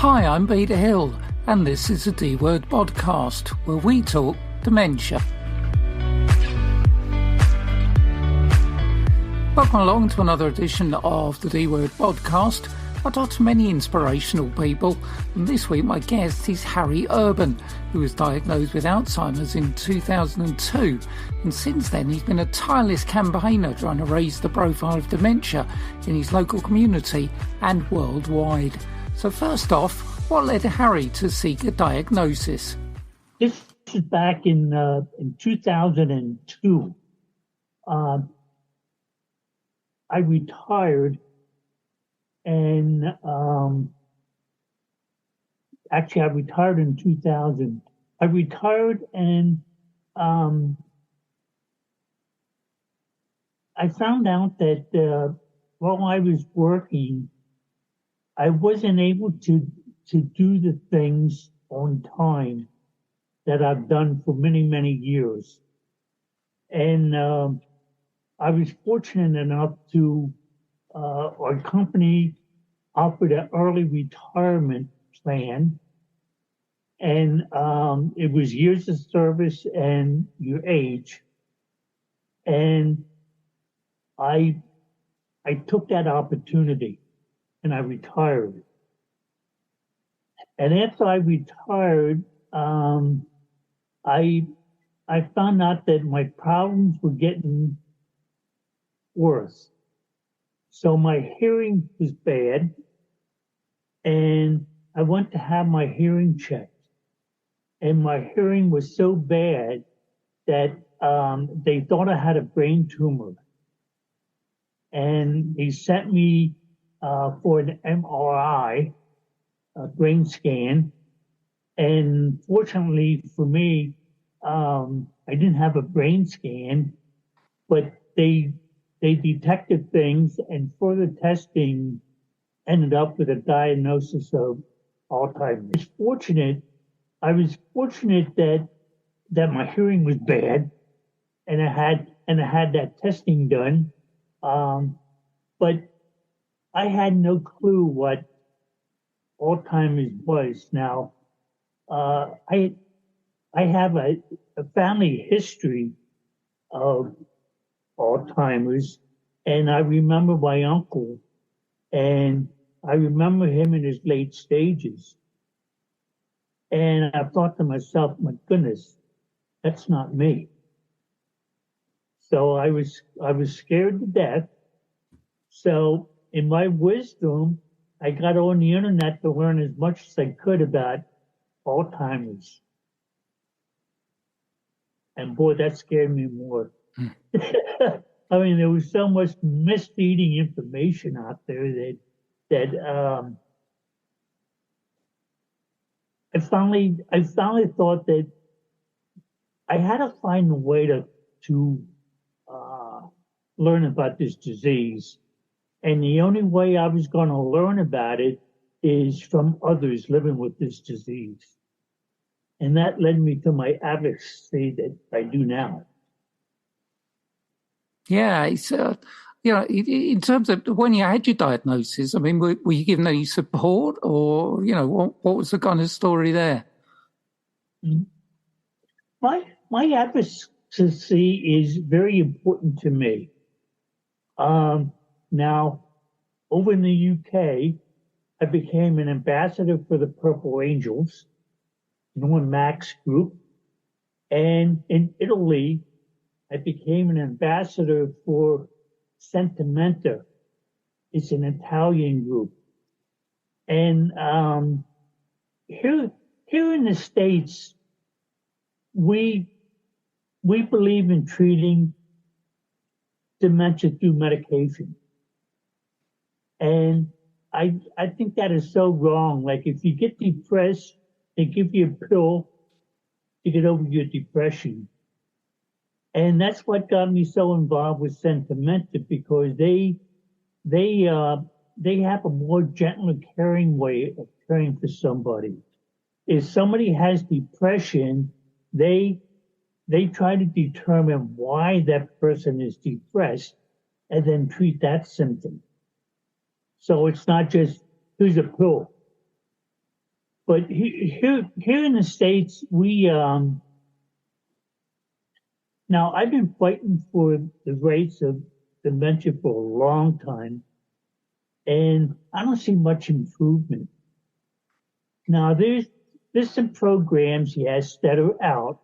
Hi, I'm Peter Hill, and this is the D-Word podcast, where we talk dementia. Welcome along to another edition of the D-Word podcast. I talk to many inspirational people, and this week my guest is Harry Urban, who was diagnosed with Alzheimer's in 2002, and since then he's been a tireless campaigner trying to raise the profile of dementia in his local community and worldwide. So first off, what led Harry to seek a diagnosis? This is back in 2002. I retired, and actually I retired in 2000. I retired, and I found out that while I was working, I wasn't able to do the things on time that I've done for many, many years. And I was fortunate enough to, our company offered an early retirement plan. And it was years of service and your age. And I took that opportunity and I retired. And after I retired, I found out that my problems were getting worse. So my hearing was bad, and I went to have my hearing checked. And my hearing was so bad that they thought I had a brain tumor. And they sent me for an MRI, a brain scan. And fortunately for me, I didn't have a brain scan, but they detected things, and further testing ended up with a diagnosis of Alzheimer's. I was fortunate that my hearing was bad, and I had that testing done. But I had no clue what Alzheimer's was. Now, I have a family history of Alzheimer's, and I remember my uncle, and I remember him in his late stages. And I thought to myself, my goodness, that's not me. So I was scared to death. So in my wisdom, I got on the internet to learn as much as I could about Alzheimer's. And boy, that scared me more. I mean, there was so much misleading information out there that I finally thought that I had to find a way to learn about this disease. And the only way I was going to learn about it is from others living with this disease. And that led me to my advocacy that I do now. Yeah, it's, in terms of when you had your diagnosis, I mean, were you given any support, or, what was the kind of story there? My advocacy is very important to me. Now, over in the UK, I became an ambassador for the Purple Angels, Max group. And in Italy, I became an ambassador for Sentimenta. It's an Italian group. And here in the States, we believe in treating dementia through medication. And I think that is so wrong. Like, if you get depressed, they give you a pill to get over your depression. And that's what got me so involved with Sentimenta, because they have a more gentle, caring way of caring for somebody. If somebody has depression, they try to determine why that person is depressed and then treat that symptom. So it's not just, here's a pill. But here in the States, now I've been fighting for the rights of dementia for a long time, and I don't see much improvement. Now there's some programs, yes, that are out,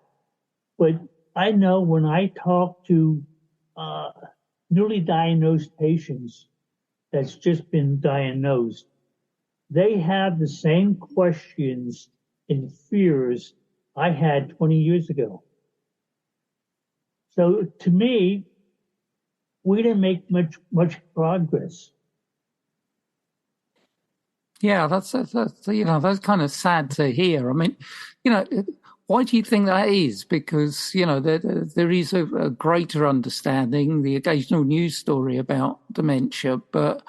but I know when I talk to uh, newly diagnosed patients that's just been diagnosed, they have the same questions and fears I had 20 years ago. So to me, we didn't make much progress. Yeah, that's that's kind of sad to hear. I mean, why do you think that is? Because there is a greater understanding, the occasional news story about dementia, but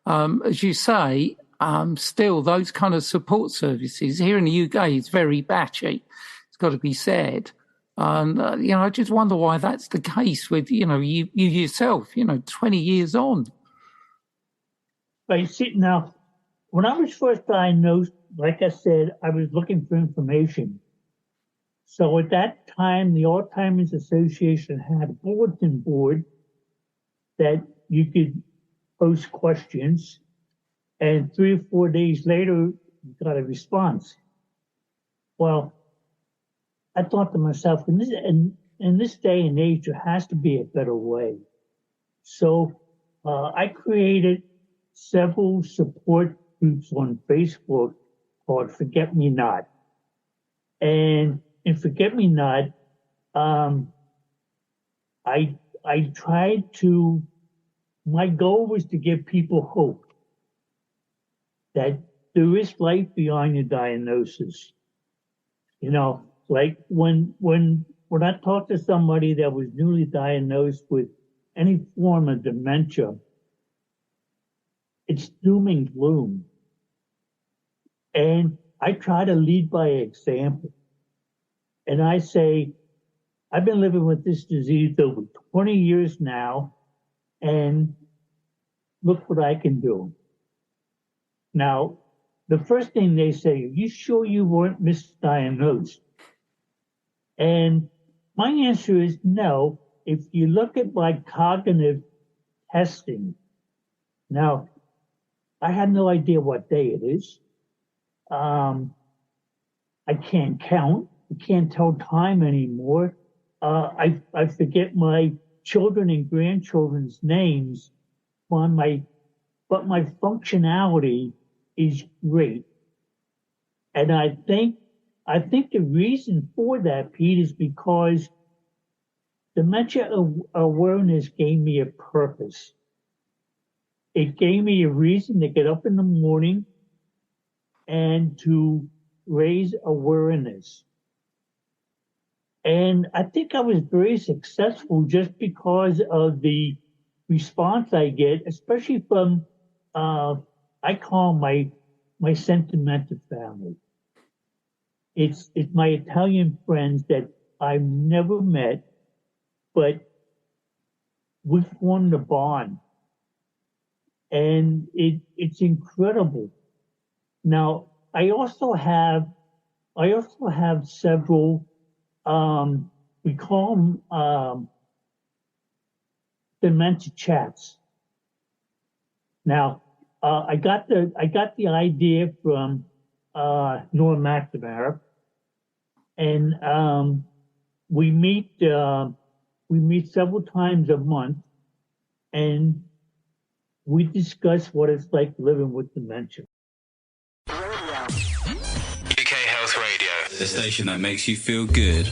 as you say, still those kind of support services here in the UK is very patchy. It's got to be said. And I just wonder why that's the case with you yourself. 20 years on. But see, now, when I was first diagnosed, like I said, I was looking for information. So at that time, the Alzheimer's Association had a bulletin board that you could post questions, and 3 or 4 days later, you got a response. Well, I thought to myself, in this day and age, there has to be a better way. So I created several support groups on Facebook called Forget Me Not. And in Forget Me Not, I tried to, my goal was to give people hope that there is life beyond your diagnosis. Like when I talk to somebody that was newly diagnosed with any form of dementia, it's doom and gloom. And I try to lead by example. And I say, I've been living with this disease over 20 years now, and look what I can do. Now, the first thing they say, are you sure you weren't misdiagnosed? And my answer is no. If you look at my cognitive testing, now, I have no idea what day it is. I can't count. I can't tell time anymore. I forget my children and grandchildren's names, but my functionality is great. And I think the reason for that, Pete, is because dementia awareness gave me a purpose. It gave me a reason to get up in the morning and to raise awareness. And I think I was very successful just because of the response I get, especially from, I call my sentimental family. It's my Italian friends that I've never met, but we formed a bond. And it's incredible. Now, I also have several, we call them dementia chats. Now, I got the idea from Norm McNamara, and we meet several times a month, and we discuss what it's like living with dementia. UK Health Radio, the station that makes you feel good.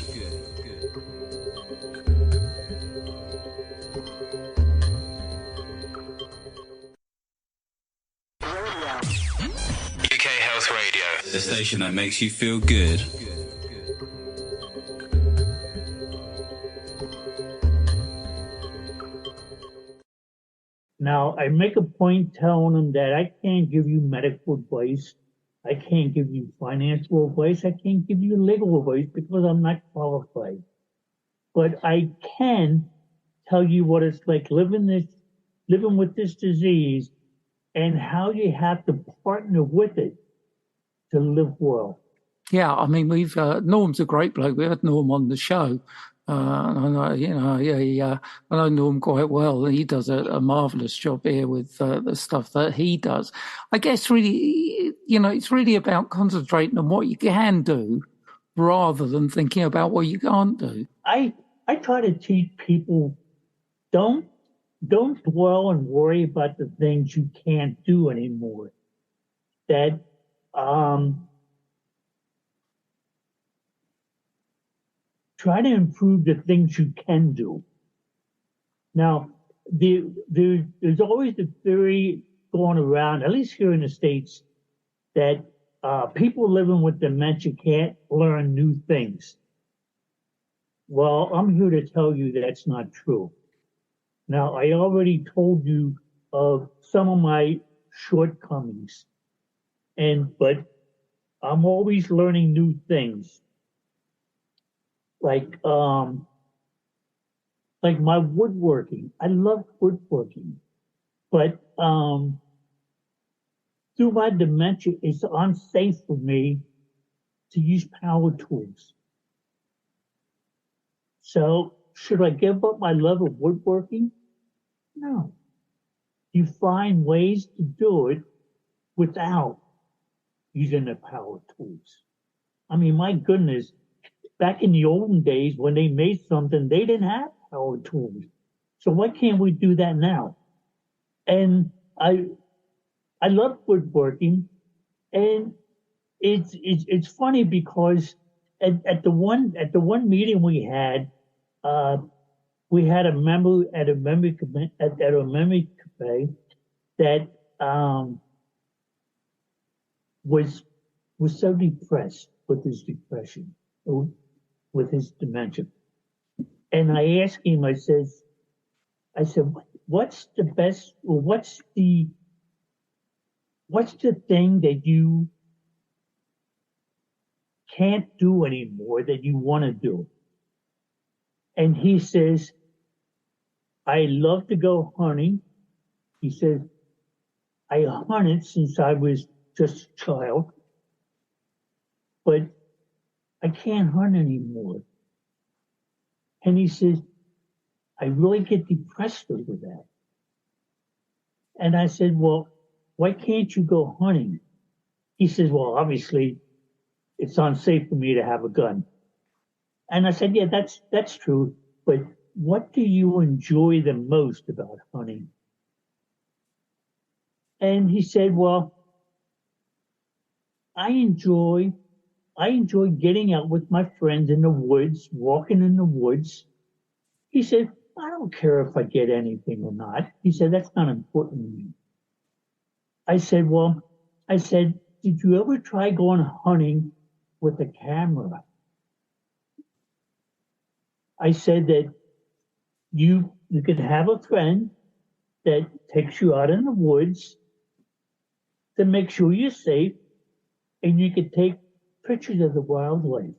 UK Health Radio, the station that makes you feel good. Now, I make a point telling them that I can't give you medical advice. I can't give you financial advice. I can't give you legal advice because I'm not qualified. But I can tell you what it's like living with this disease and how you have to partner with it to live well. Yeah, I mean, we've Norm's a great bloke. We had Norm on the show. I know, I know Norm quite well. He does a marvelous job here with the stuff that he does. I guess really, it's really about concentrating on what you can do rather than thinking about what you can't do. I try to teach people, don't dwell and worry about the things you can't do anymore. That try to improve the things you can do. Now, there's always the theory going around, at least here in the States, that people living with dementia can't learn new things. Well, I'm here to tell you that's not true. Now, I already told you of some of my shortcomings, but I'm always learning new things. Like my woodworking. I love woodworking, but through my dementia, it's unsafe for me to use power tools. So should I give up my love of woodworking? No. You find ways to do it without using the power tools. I mean, my goodness, back in the olden days when they made something, they didn't have power tools. So why can't we do that now? And I love woodworking, and it's funny because at the one meeting we had a member at a memory cafe that was so depressed with his depression, with his dementia. And I asked him, I said, what's the best, or what's the thing that you can't do anymore that you want to do? And he says, I love to go hunting. He says, I hunted since I was just a child, but I can't hunt anymore. And he says, I really get depressed over that. And I said, well, why can't you go hunting? He says, well, obviously it's unsafe for me to have a gun. And I said, yeah, that's true. But what do you enjoy the most about hunting? And he said, well, I enjoy getting out with my friends in the woods, walking in the woods. He said, I don't care if I get anything or not. He said, that's not important to me. I said, did you ever try going hunting with a camera? I said that you could have a friend that takes you out in the woods to make sure you're safe, and you could take pictures of the wildlife.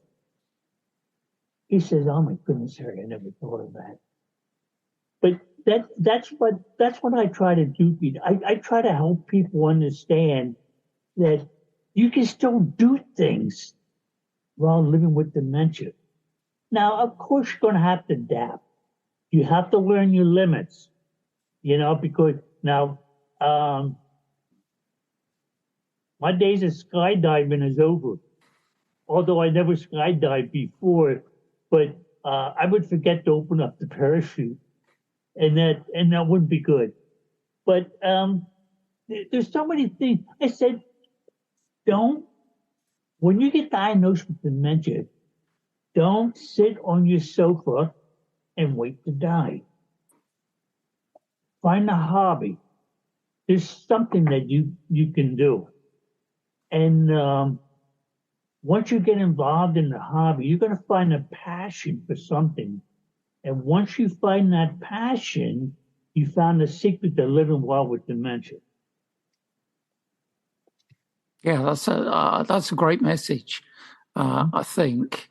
He says, oh my goodness, Harry, I never thought of that. But that's what I try to do, Pete. I try to help people understand that you can still do things while living with dementia. Now, of course, you're going to have to adapt. You have to learn your limits, because now my days of skydiving is over. Although I never skydived before, but I would forget to open up the parachute, and that wouldn't be good. But there's so many things. I said, when you get diagnosed with dementia, don't sit on your sofa and wait to die. Find a hobby. There's something that you can do. And once you get involved in the hobby, you're going to find a passion for something. And once you find that passion, you found the secret to living well with dementia. Yeah, that's a great message. I think,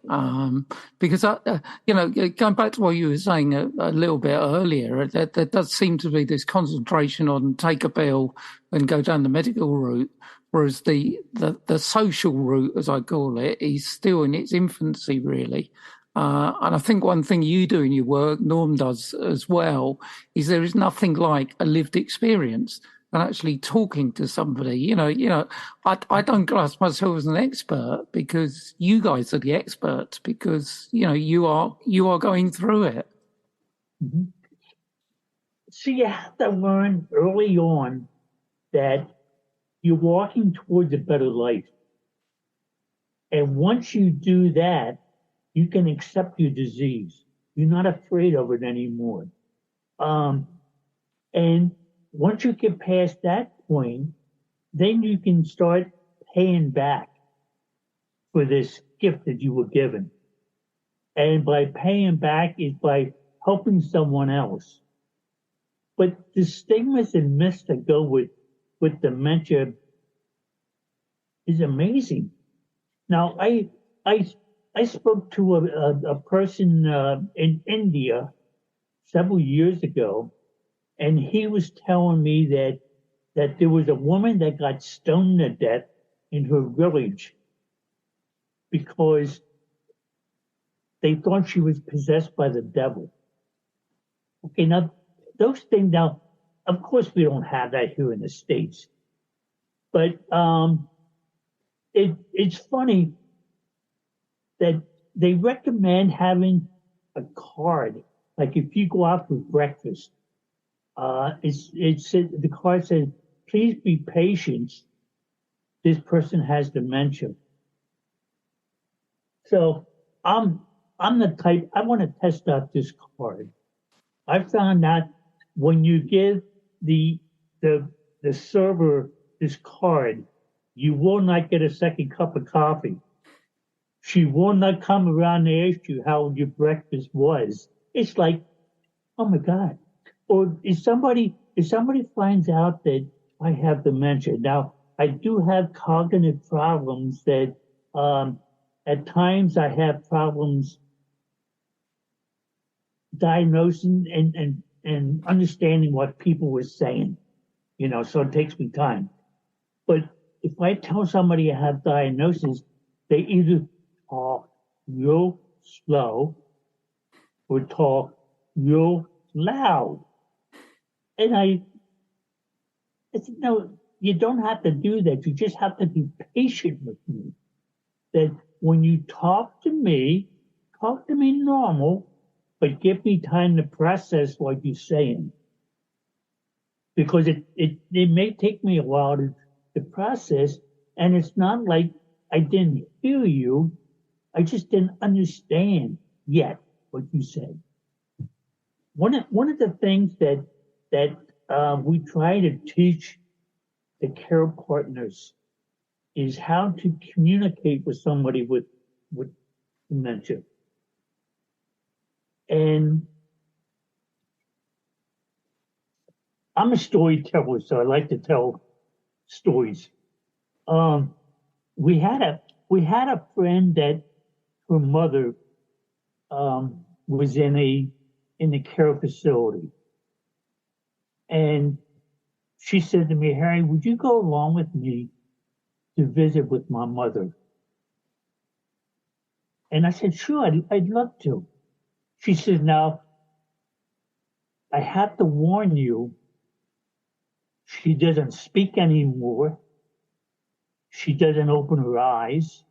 because going back to what you were saying a little bit earlier, there does seem to be this concentration on take a pill and go down the medical route, whereas the social route, as I call it, is still in its infancy, really. And I think one thing you do in your work, Norm does as well, is there is nothing like a lived experience. And actually talking to somebody, I don't class myself as an expert because you guys are the experts because, you are going through it. Mm-hmm. So you have to learn early on that you're walking towards a better life. And once you do that, you can accept your disease. You're not afraid of it anymore. And once you get past that point, then you can start paying back for this gift that you were given. And by paying back is by helping someone else. But the stigmas and myths that go with dementia is amazing. Now, I spoke to a person in India several years ago, and he was telling me that there was a woman that got stoned to death in her village because they thought she was possessed by the devil. Okay, now those things. Now, of course, we don't have that here in the States, but it's funny that they recommend having a card. Like if you go out for breakfast, the card says, "Please be patient. This person has dementia." So I'm the type I want to test out this card. I found out when you give the server this card, you will not get a second cup of coffee. She will not come around and ask you how your breakfast was. It's like, oh my God. Or if somebody finds out that I have dementia, now I do have cognitive problems that at times I have problems diagnosing and understanding what people were saying, so it takes me time. But if I tell somebody I have diagnosis, they either talk real slow or talk real loud. And I said, no, you don't have to do that. You just have to be patient with me. That when you talk to me normal, but give me time to process what you're saying. Because it may take me a while to process, and it's not like I didn't hear you, I just didn't understand yet what you said. One of the things that we try to teach the care partners is how to communicate with somebody with dementia. And I'm a storyteller, so I like to tell stories. We had a friend that her mother was in a care facility, and she said to me, "Harry, would you go along with me to visit with my mother?" And I said, "Sure, I'd love to." She said, "Now, I have to warn you, she doesn't speak anymore. She doesn't open her eyes.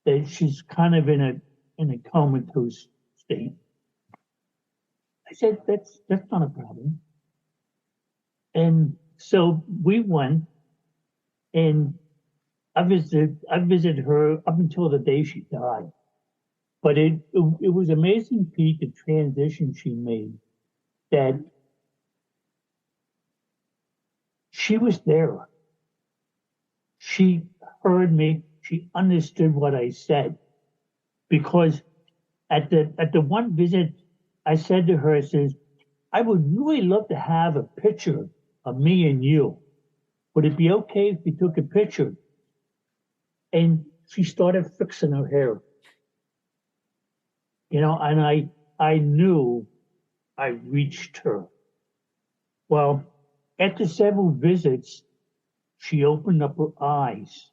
That she's kind of in a comatose state." I said, "That's not a problem." And so we went, and I visited her up until the day she died. But it was amazing, Pete, the transition she made. That she was there. She heard me. She understood what I said. Because at the one visit, I said to her, I says, "I would really love to have a picture of me and you. Would it be okay if we took a picture?" And she started fixing her hair. And I knew I reached her. Well, after several visits, she opened up her eyes.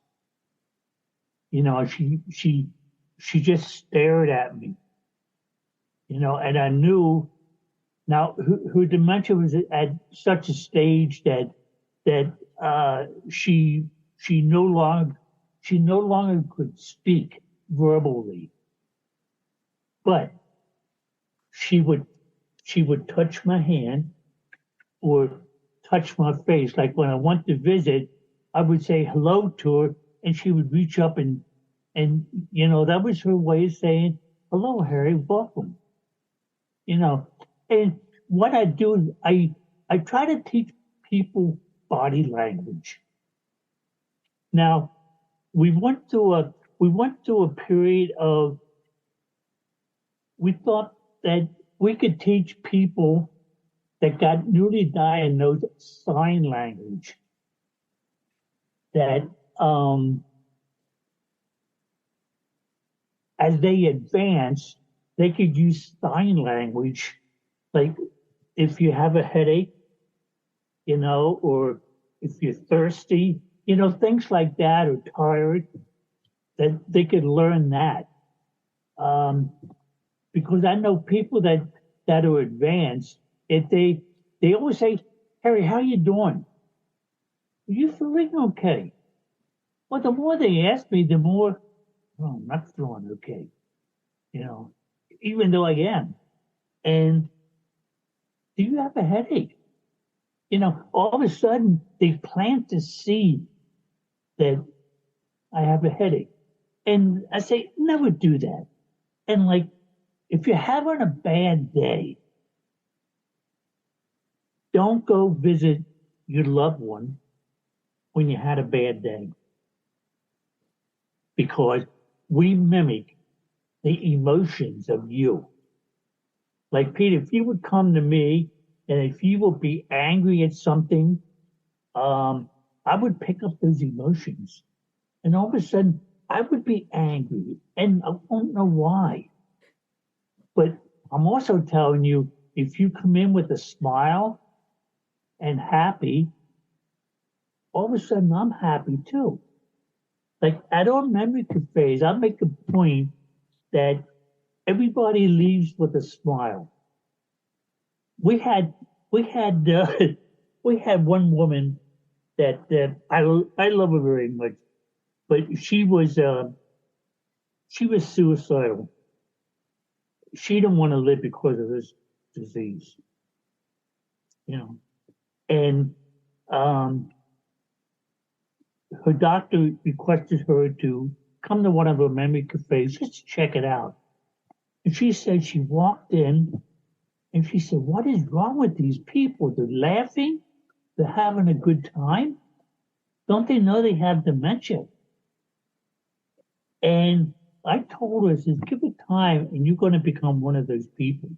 She just stared at me. And I knew now her dementia was at such a stage that she no longer could speak verbally, but she would touch my hand or touch my face. Like when I went to visit, I would say hello to her, and she would reach up and that was her way of saying, "Hello, Harry, welcome." And what I do is I try to teach people body language. Now, we went through a period of, we thought that we could teach people that got newly diagnosed sign language, that as they advance, they could use sign language, like if you have a headache, or if you're thirsty, things like that, or tired, that they could learn that. Because I know people that are advanced, if they always say, "Harry, how you doing? Are you feeling okay?" Well, the more they ask me, the more, "Oh, I'm not feeling okay," even though I am. And do you have a headache? All of a sudden they plant the seed that I have a headache. And I say, never do that. And like, if you're having a bad day, don't go visit your loved one when you had a bad day. Because we mimic the emotions of you. Like, Peter, if you would come to me and if you would be angry at something, I would pick up those emotions. And all of a sudden, I would be angry. And I won't know why. But I'm also telling you, if you come in with a smile and happy, all of a sudden I'm happy too. Like at our memory cafes, I make a point that everybody leaves with a smile. We had we had one woman that I love her very much, but she was suicidal. She didn't want to live because of this disease, and her doctor requested her to come to one of her memory cafes just to check it out. And she said she walked in and she said, "What is wrong with these people? They're laughing, they're having a good time. Don't they know they have dementia?" And I told her, I said, "Give it time and you're going to become one of those people."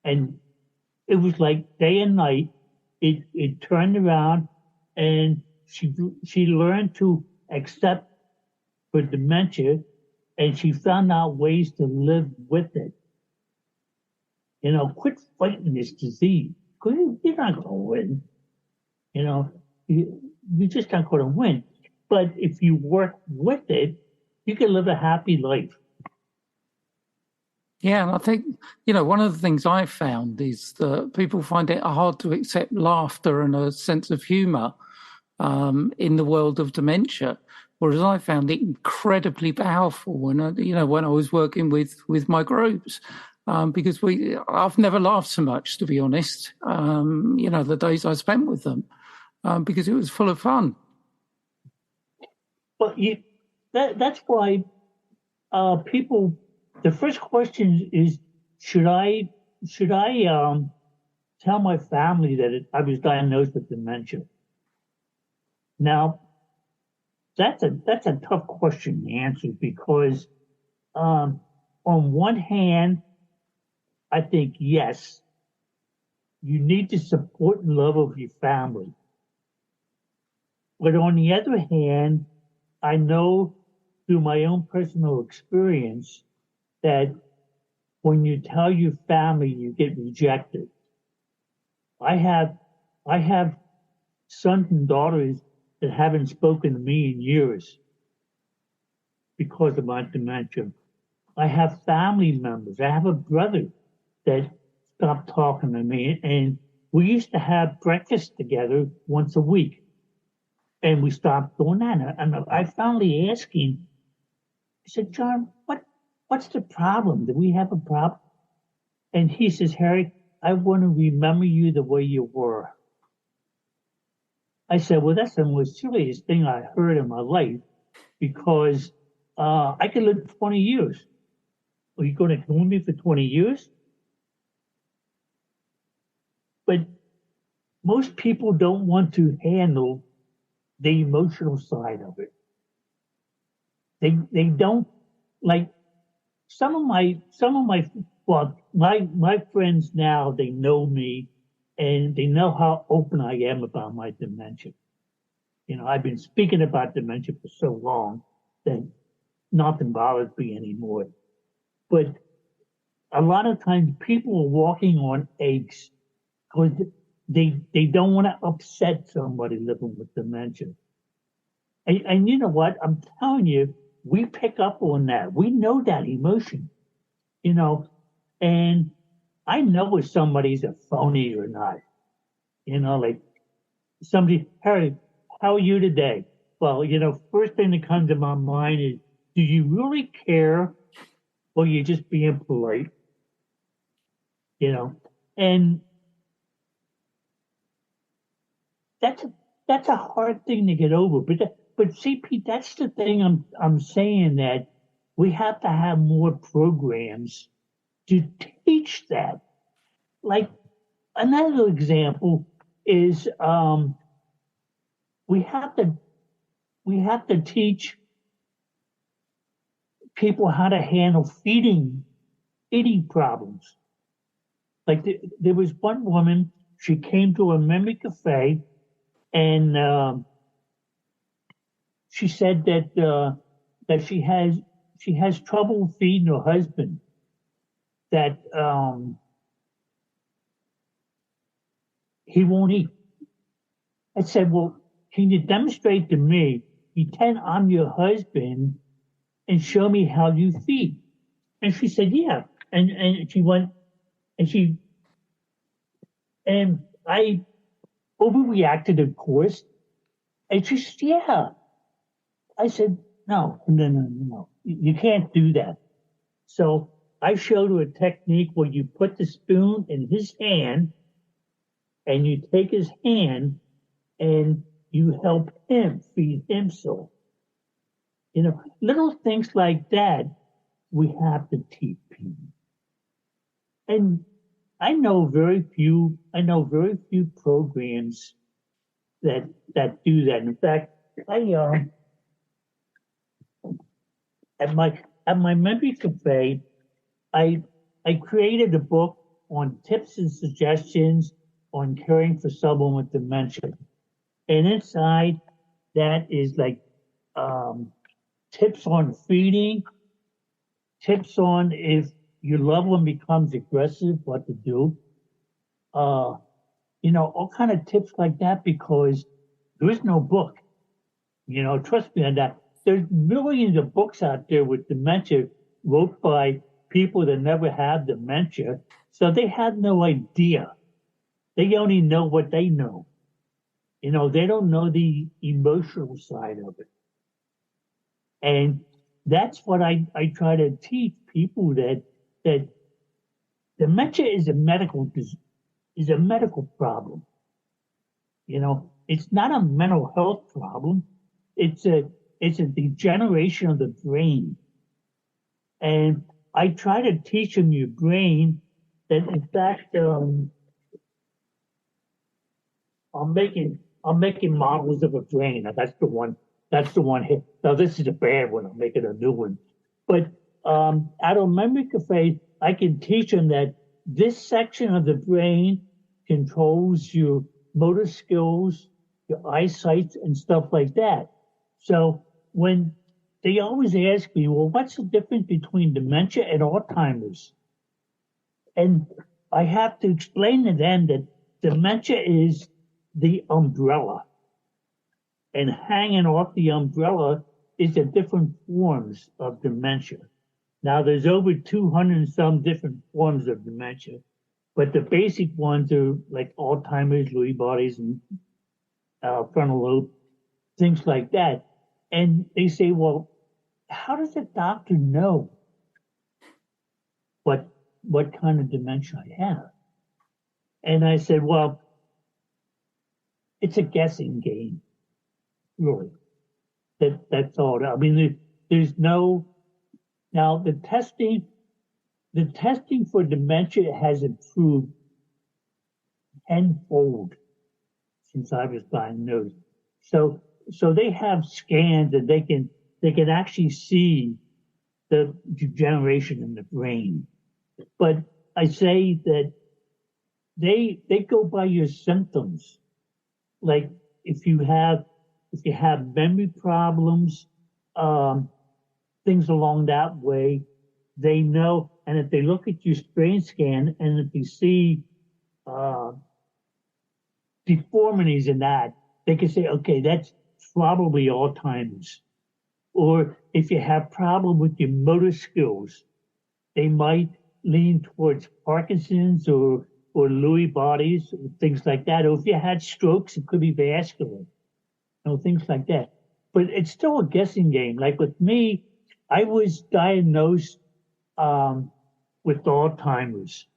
And it was like day and night. It turned around and she learned to accept her dementia and she found out ways to live with it. Quit fighting this disease. You're not going to win. You're just not going to win. But if you work with it, you can live a happy life. Yeah, and I think, one of the things I've found is that people find it hard to accept laughter and a sense of humour in the world of dementia, whereas I found it incredibly powerful when I was working with my groups, because I've never laughed so much, to be honest. The days I spent with them, because it was full of fun. But that's why people. The first question is, should I tell my family that I was diagnosed with dementia? Now, that's a tough question to answer because on one hand, I think yes, you need the support and love of your family. But on the other hand, I know through my own personal experience that when you tell your family you get rejected. I have sons and daughters that haven't spoken to me in years because of my dementia. I have family members. I have a brother that stopped talking to me, and we used to have breakfast together once a week, and we stopped doing that. And I finally asked him, I said, John, what's the problem? Do we have a problem? And he says, Harry, I want to remember you the way you were. I said, well, that's the most serious thing I heard in my life because I could live 20 years. Are you going to kill me for 20 years? But most people don't want to handle the emotional side of it. They don't like some of my friends now, they know me and they know how open I am about my dementia. You know, I've been speaking about dementia for so long that nothing bothers me anymore. But a lot of times people are walking on eggs because they don't want to upset somebody living with dementia. And you know what? I'm telling you, we pick up on that. We know that emotion, you know, and I know if somebody's a phony or not. You know, like somebody, Harry, how are you today? Well, you know, first thing that comes to my mind is, do you really care or you just being polite? You know, and that's a hard thing to get over. But see, Pete, that's the thing I'm saying that we have to have more programs to teach that. Like another example is we have to teach people how to handle eating problems. Like there was one woman, she came to a memory cafe, and she said that she has trouble feeding her husband. That he won't eat. I said, well, can you demonstrate to me, pretend I'm your husband and show me how you feed? And she said, yeah. And she went, and I overreacted, of course. And she said, yeah. I said, no. You can't do that. So I showed her a technique where you put the spoon in his hand and you take his hand and you help him feed himself. You know, little things like that we have to teach people. And I know very few programs that do that. In fact, at my memory cafe, I created a book on tips and suggestions on caring for someone with dementia. And inside that is like tips on feeding, tips on if your loved one becomes aggressive, what to do. You know, all kind of tips like that because there is no book. You know, trust me on that. There's millions of books out there with dementia wrote by people that never had dementia, so they have no idea. They only know what they know. You know, they don't know the emotional side of it. And that's what I try to teach people that dementia is a medical problem. You know, it's not a mental health problem. It's a degeneration of the brain. And I try to teach them your brain that in fact I'm making models of a brain. Now, that's the one here. Now this is a bad one. I'm making a new one. But at a memory cafe, I can teach them that this section of the brain controls your motor skills, your eyesight, and stuff like that. So when they always ask me, well, what's the difference between dementia and Alzheimer's? And I have to explain to them that dementia is the umbrella, and hanging off the umbrella is the different forms of dementia. Now, there's over 200 and some different forms of dementia, but the basic ones are like Alzheimer's, Lewy bodies, and frontal lobe, things like that. And they say, well, how does a doctor know what kind of dementia I have? And I said, well, it's a guessing game, really. That's all. I mean, there's no. Now the testing for dementia has improved tenfold since I was diagnosed. So they have scans and they can actually see the degeneration in the brain. But I say that they go by your symptoms. Like if you have memory problems, things along that way, they know. And if they look at your brain scan and if you see deformities in that, they can say, okay, that's probably Alzheimer's. Or if you have problem with your motor skills, they might lean towards Parkinson's or Lewy bodies, or things like that. Or if you had strokes, it could be vascular, things like that. But it's still a guessing game. Like with me, I was diagnosed with Alzheimer's.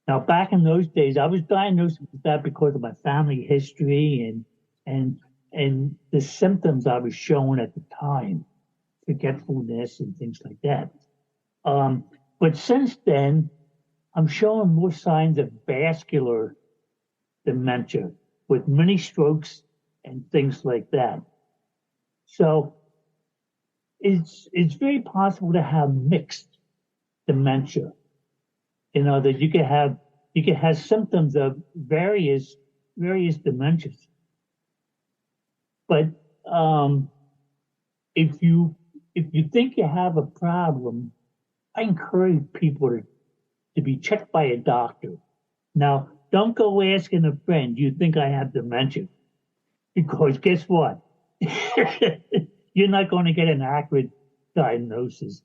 Now, back in those days, I was diagnosed with that because of my family history and the symptoms I was showing at the time, forgetfulness and things like that. But since then, I'm showing more signs of vascular dementia with mini strokes and things like that. So it's very possible to have mixed dementia. That you can have symptoms of various dementias. But if you think you have a problem, I encourage people to be checked by a doctor. Now, don't go asking a friend, do you think I have dementia? Because guess what? You're not going to get an accurate diagnosis.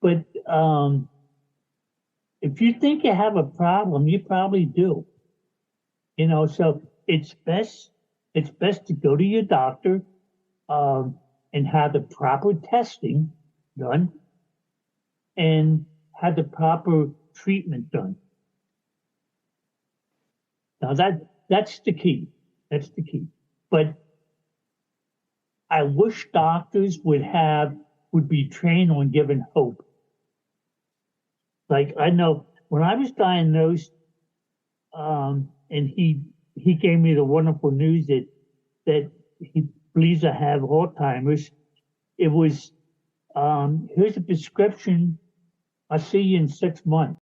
But if you think you have a problem, you probably do. So it's best to go to your doctor and have the proper testing done and have the proper treatment done. Now that's the key. That's the key. But I wish doctors would be trained on giving hope. Like I know when I was diagnosed, and he gave me the wonderful news that he believes I have Alzheimer's. It was here's a prescription. I'll see you in 6 months.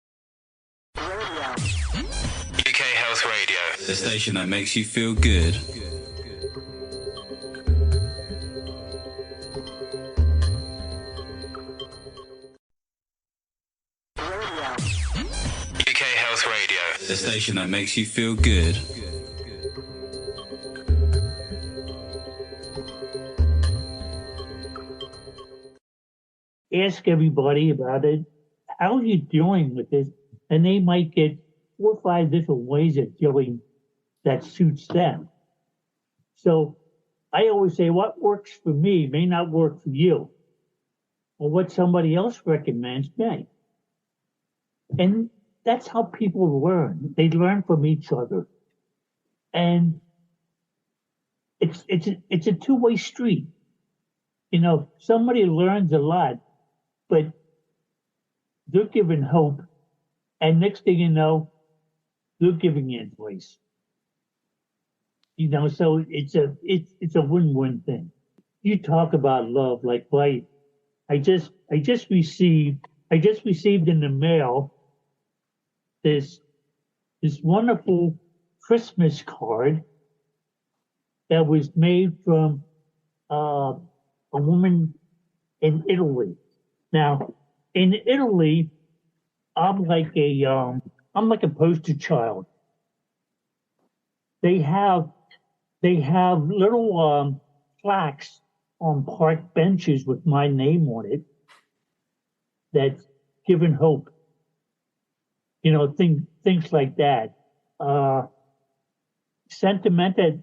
UK Health Radio, the station that makes you feel good. UK Health Radio, the station that makes you feel good. Ask everybody about it. How are you dealing with this? And they might get 4 or 5 different ways of dealing that suits them. So I always say what works for me may not work for you, or what somebody else recommends may. And that's how people learn. They learn from each other. And it's a two-way street. Somebody learns a lot, but they're given hope, and next thing you know, they're giving you advice. So it's a win-win thing. You talk about love, like I just received in the mail this wonderful Christmas card that was made from a woman in Italy. Now, in Italy, I'm like a poster child. They have little plaques on park benches with my name on it that's giving hope. Things like that. Sentimenta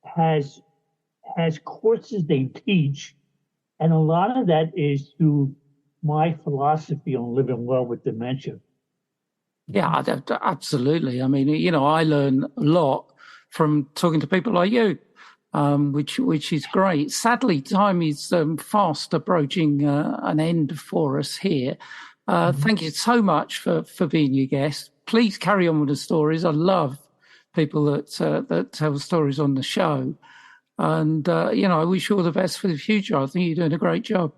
has courses they teach, and a lot of that is through my philosophy on living well with dementia. Yeah, absolutely. I mean, I learn a lot from talking to people like you, which is great. Sadly, time is fast approaching an end for us here. Thank you so much for being your guest. Please carry on with the stories. I love people that tell stories on the show. And, I wish you all the best for the future. I think you're doing a great job.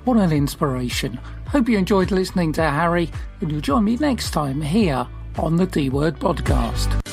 What an inspiration. Hope you enjoyed listening to Harry, and you'll join me next time here on the D Word Podcast.